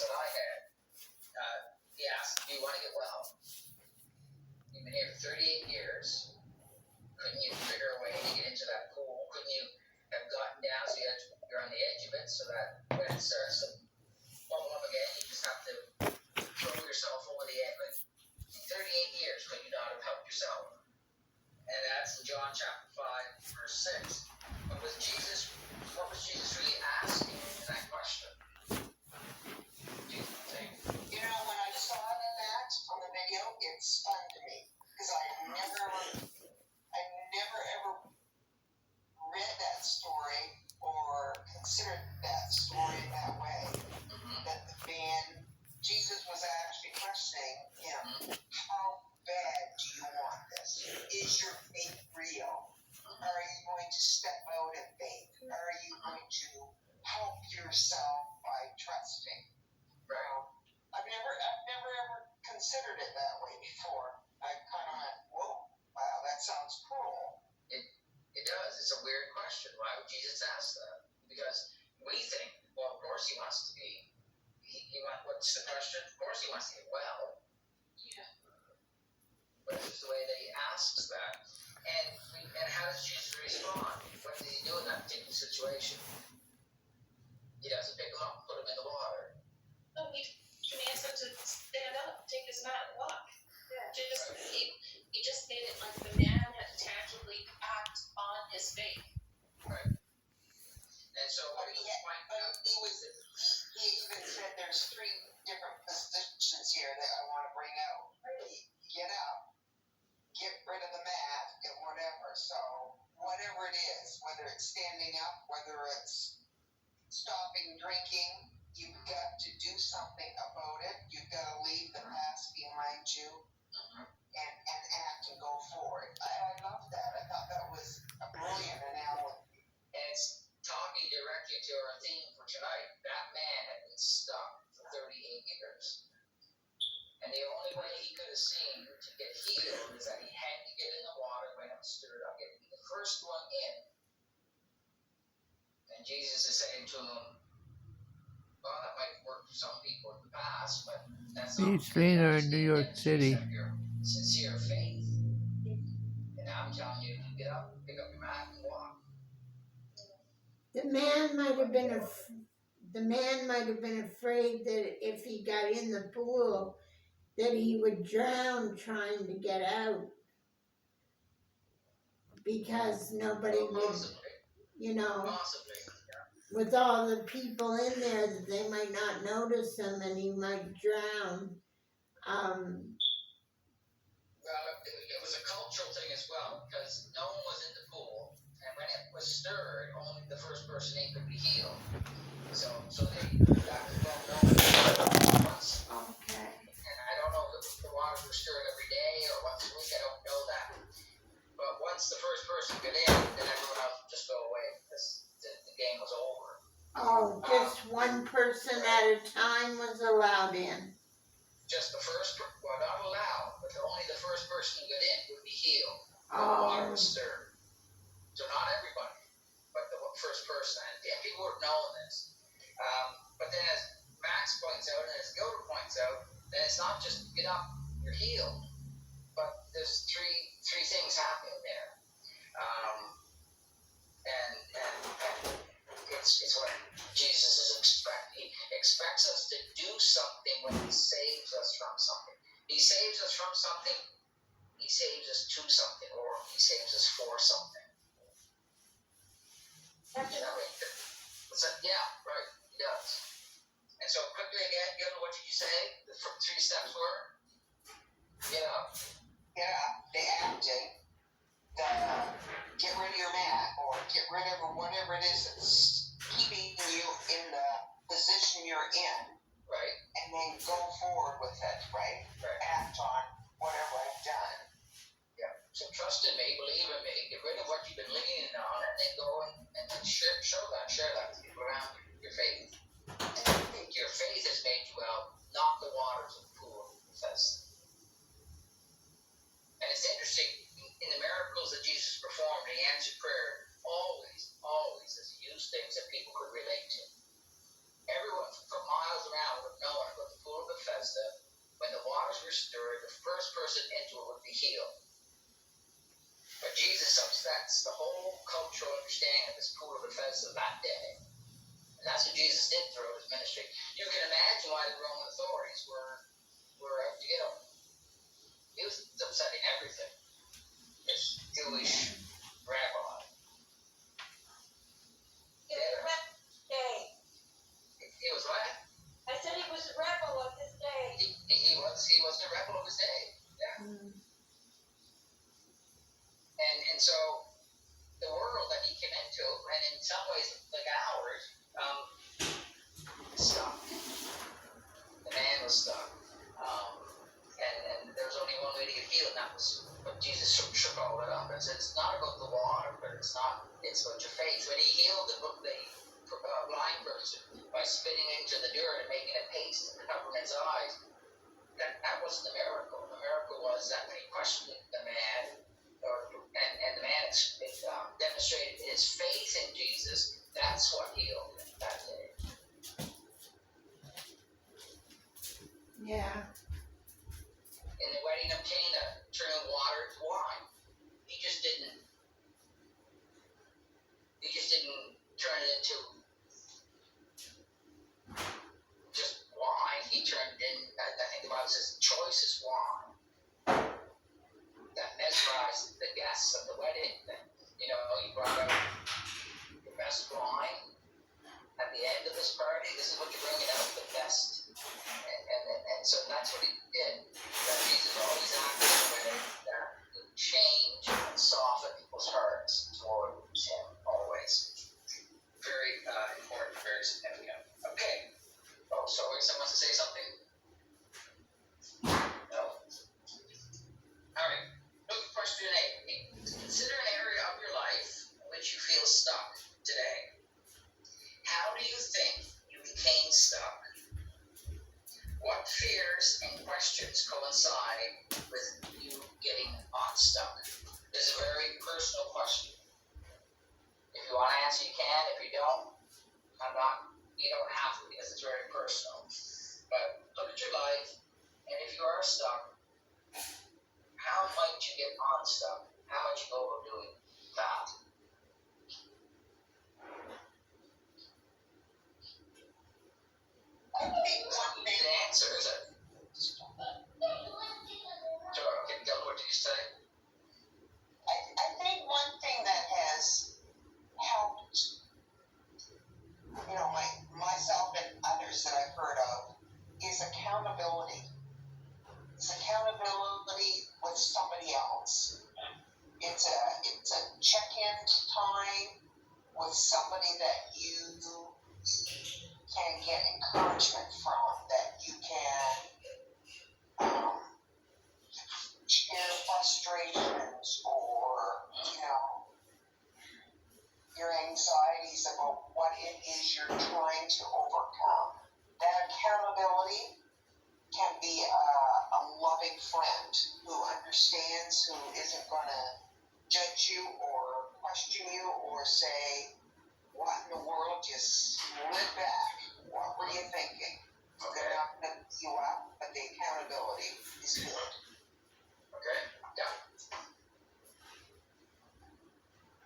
that I had. He asked, do you want to get well? You've been here for 38 years. Couldn't you figure a way to get into that pool? Couldn't you have gotten down so you're on the edge of it so that when it starts to bubble up again, you just have to throw yourself over the edge? But in 38 years, could you not have helped yourself? And that's in John chapter 5, verse 6. But what was Jesus really asking in that question? Do you think? You know, when I saw that on the video, it stunned me because I never ever read that story or considered that story that way. That the man, Jesus was actually questioning him, how bad do you want this? Is your faith real? Are you going to step out in faith? Are you going to help yourself by trusting? I've never ever considered it that way before. I kind of went, whoa, wow, that sounds cruel. It does. It's a weird question. Why would Jesus ask that? Because we think, well, of course he wants to be. What's the question? Of course he wants to get well. Yeah. But it's just the way that he asks that. And how does Jesus respond? What does he do in that particular situation? He doesn't pick him up and put him in the water. No, he commands him to stand up, take his mat, and walk. Yeah. He just made it like the man had to tangibly act on his faith. Right. And so what do you find out? He even said there's 3 different positions here that I want to bring out. Get up, get rid of the mat, and whatever. So whatever it is, whether it's standing up, whether it's stopping drinking, you've got to do something about it. You've got to leave the past behind you and act and go forward. I love that. I thought that was a brilliant analogy. And it's talking directly to our theme for tonight. That man had been stuck for 38 years. And the only way he could have seen to get healed is that he had to get in the water when it was stirred up. He had to be the first one in. And Jesus is saying to him, well, that might work for some people in the past, but that's not Selena in New York City. Your sincere faith. And I'm telling you, get up, pick up your mat, and walk. The man might have been afraid that if he got in the pool, that he would drown trying to get out, because nobody would, you know. Possibly. With all the people in there, that they might not notice him and he might drown. Well, it was a cultural thing as well, because no one was in the pool, and when it was stirred, only the first person in could be healed. So that was well known once. Okay. And I don't know if the water was stirred every day or once a week, I don't know that. But once the first person got in, then everyone else would just go away, because the game was over. Oh, just one person at a time was allowed in. Just the first, well, not allowed, but only the first person who got in would be healed. Oh. The water was stirred. So not everybody, but the first person. And people would have known this. But then as Max points out, and as Gilbert points out, then it's not just get up, you're healed. But there's three things happening there. And it's what Jesus is expecting. He expects us to do something when he saves us from something. He saves us from something, he saves us to something, or he saves us for something. Yeah, right, he does. And so quickly again, Gilbert, what did you say the 3 steps were? Get up. Get up, the acting, the get rid of your mat, or get rid of whatever it is that's keeping you in the position you're in. Right. And then go forward with it, right? Act on whatever I've done. Yeah. So trust in me, believe in me, get rid of what you've been leaning on, and then go and share that to people around you, your faith. And your faith has made you well, not the waters of the pool of Bethesda. And it's interesting, in the miracles that Jesus performed, he answered prayer always as he used things that people could relate to. Everyone from miles around would have known ministry. You can imagine why the Roman authorities were out to get him. He was upsetting everything. This Jewish rabbi. He was a rebel day. He was what? I said he was a rebel of his day. He was a rebel of his day. Yeah. And so the world that he came into, and in some ways like ours, stuck. The man was stuck. And there was only one way to get healed, and that was what Jesus shook all that up and said, it's not about the water, but it's about your faith. When he healed the blind person by spitting into the dirt and making a paste and covering his eyes, that wasn't the miracle. The miracle was that when he questioned the man, and the man demonstrated his faith in Jesus, that's what healed him that day. Yeah. In the wedding of Cana, turning water to wine. He just didn't turn it into just wine. He turned it in, I think the Bible says, choicest wine that mesmerized the guests of the wedding. You know, he brought out the best wine at the end of this party. This is what you're bringing out, the best. And so that's what he did. That Jesus always acted in a way that would change and soften people's hearts towards him, always. Very important, very significant. Okay. Oh, sorry, someone wants to say something? No? All right. Look at question 8. Consider an area of your life in which you feel stuck today. How do you think you became stuck? What fears and questions coincide with you getting unstuck? This is a very personal question. If you want to answer, you can. If you don't, you don't have to, because it's very personal. But look at your life, and if you are stuck, how might you get unstuck? How might you go about doing that? I think one You thing, can answer, is it? Okay, Dylan, what did you say? I think one thing that has helped, like myself and others that I've heard of, is accountability. It's accountability with somebody else. It's a check-in time with somebody that you can get encouragement from, that you can share frustrations or, your anxieties about what it is you're trying to overcome. That accountability can be a loving friend who understands, who isn't going to judge you or question you or say, what in the world, just slid back. What were you thinking? They're not going to beat you up, but the accountability is good. Okay, yeah.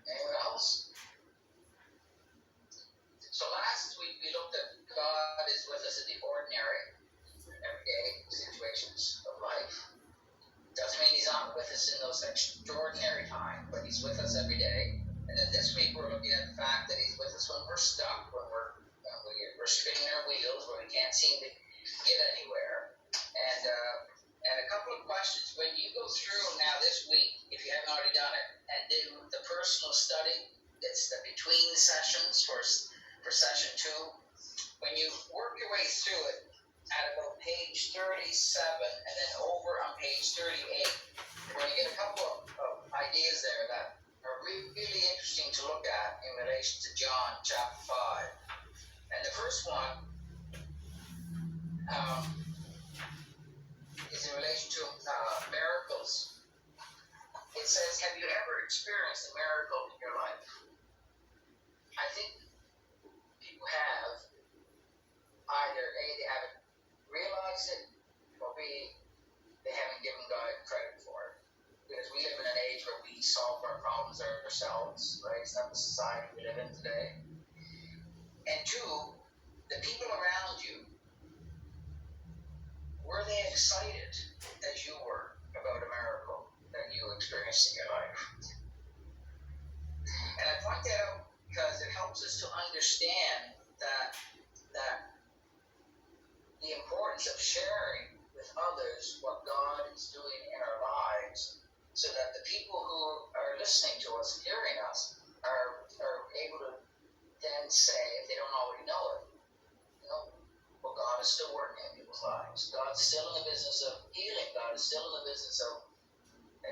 Anyone else? So last week we looked at God is with us in the ordinary, everyday situations of life. Doesn't mean he's not with us in those extraordinary times, but he's with us every day. And then this week we're looking at the fact that he's with us when we're stuck, when we're spinning our wheels, when we can't seem to get anywhere. And a couple of questions. When you go through now this week, if you haven't already done it, and do the personal study, it's the between sessions for session 2. When you work your way through it at about page 37 and then over on page 38, you're going to get a couple of ideas there that are really interesting to look at in relation to John chapter 5. And the first one is in relation to miracles. It says, have you ever experienced a miracle in your life? I think people have. Either A, they haven't realized it, or B, they haven't given God credit for it. Because we live in an age where we solve our problems ourselves, right? It's not the society we live in today. And 2, the people around excited as you were about a miracle that you experienced in your life. And I point that out because it helps us to understand that the importance of sharing with others what God is doing in our lives, so that the people who are listening to us, hearing us, are able to then say, if they don't already know it, well, God is still working in people's lives. God's still in the business of healing. God is still in the business of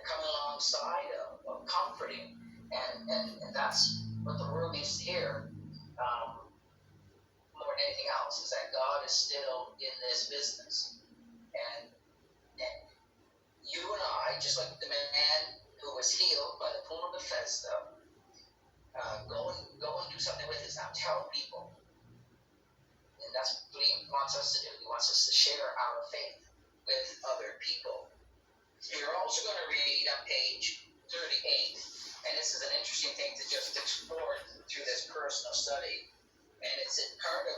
coming alongside of comforting. And that's what the world needs to hear, more than anything else, is that God is still in this business. And you and I, just like the man who was healed by the pool of Bethesda, go and do something with this now. Tell people. And that's what he wants us to do. He wants us to share our faith with other people. You're also going to read on page 38, and this is an interesting thing to just explore through this personal study. And it's in part of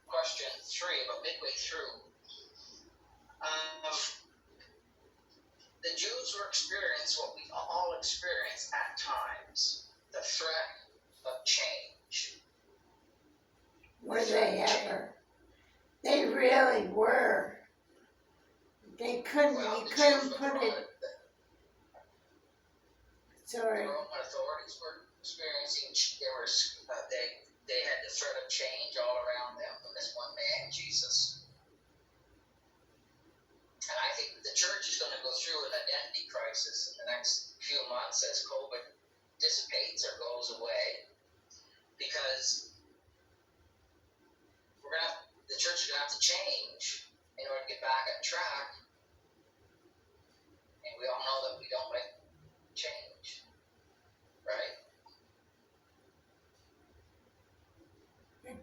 question 3, about midway through. The Jews were experiencing what we all experience at times, the threat of change. Were they ever? They really were. They couldn't, Well, you couldn't put it, sorry. The Roman authorities were experiencing, they had the threat of change all around them from this one man, Jesus. And I think the church is going to go through an identity crisis in the next few months as COVID dissipates or goes away, because the church is going to have to change in order to get back on track. And we all know that we don't like change, right?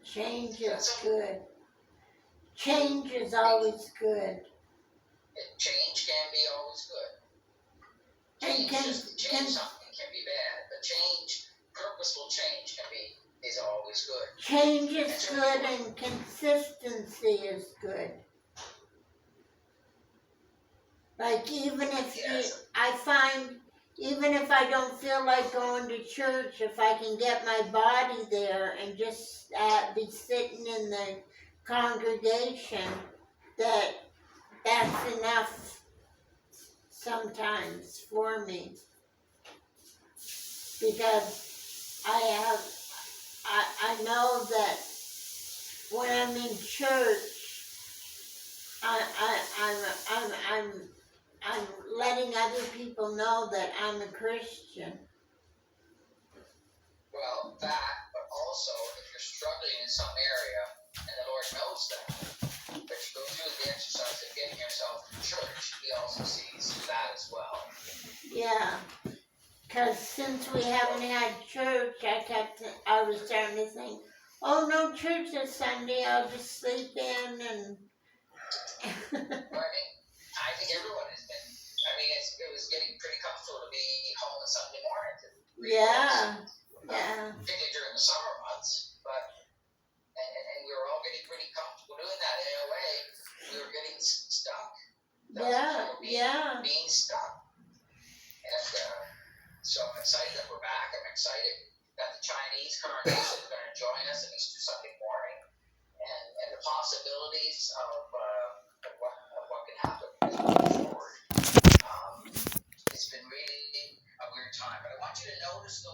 Change is good. Change is always good. Change can be always good. And Change something can be bad, but purposeful change is always good. Change is good, and consistency is good. Like, even if I find, even if I don't feel like going to church, if I can get my body there and just be sitting in the congregation, that's enough sometimes for me. Because I know that when I'm in church, I'm letting other people know that I'm a Christian. Well, that, but also if you're struggling in some area, and the Lord knows that you go through the exercise of getting yourself to church, He also sees that as well. Yeah, because since we haven't had church, I was starting to think, oh, no church this Sunday, I'll just sleep in and. Well, I think everyone has been. It was getting pretty comfortable to be home on Sunday morning. Yeah. Particularly during the summer months, and we were all getting pretty comfortable doing that. In a way, we were getting stuck. Being stuck. And so I'm excited that we're back. I'm excited that the Chinese congregation is going to join us at Easter Sunday morning, and the possibilities of what can happen as we move forward. It's been really a weird time, but I want you to notice those